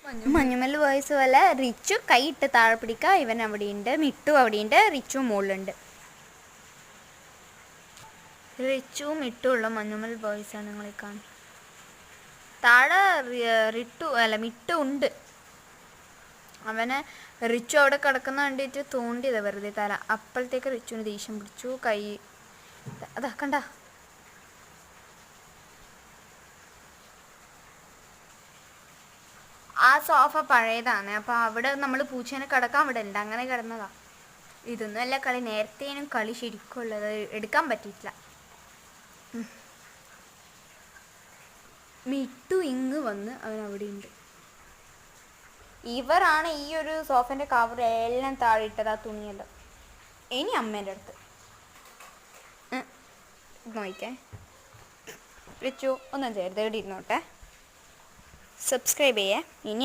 Manjummel voice പോലെ റിച്ചു കൈയിട്ട് താഴെ പിടിക്കുക. ഇവൻ അവിടെയുണ്ട്, മിട്ടു അവിടെയുണ്ട്, റിച്ചു മുകളിലുണ്ട്. റിച്ചു മിട്ടു ഉള്ള മഞ്ഞുമൽ വോയിസാണ് നിങ്ങൾ കാണുന്നത്. താഴെ മിട്ടു ഉണ്ട്. അവനെ റിച്ചു അവിടെ കിടക്കുന്ന കണ്ടിട്ട് തോണ്ടിയതാ വെറുതെ തല. അപ്പോഴത്തേക്ക് റിച്ചുവിന് ദേഷ്യം പിടിച്ചു. കൈ അതാ കണ്ട. ആ സോഫ പഴയതാണ്. അപ്പോൾ അവിടെ നമ്മൾ പൂച്ചേനെ കിടക്കാൻ അവിടെ ഉണ്ട്, അങ്ങനെ കിടന്നതാ. ഇതൊന്നും അല്ല കളി, നേരത്തേനും കളി ശരിക്കുള്ളത് എടുക്കാൻ പറ്റിയിട്ടില്ല. മിട്ടു ഇങ്ങ് വന്ന് അവൻ അവിടെ ഉണ്ട്. ഇവരാണ് ഈ ഒരു സോഫൻ്റെ കവർ എല്ലാം താഴെ ഇട്ടത്, ആ തുണിയെല്ലാം. ഇനി അമ്മേൻ്റെ അടുത്ത് നോക്കേ. റിച്ചു ഒന്നും ചെയ്യരുത്, ഇവിടെ ഇരുന്നോട്ടെ. സബ്സ്ക്രൈബ് ചെയ്യേ. ഇനി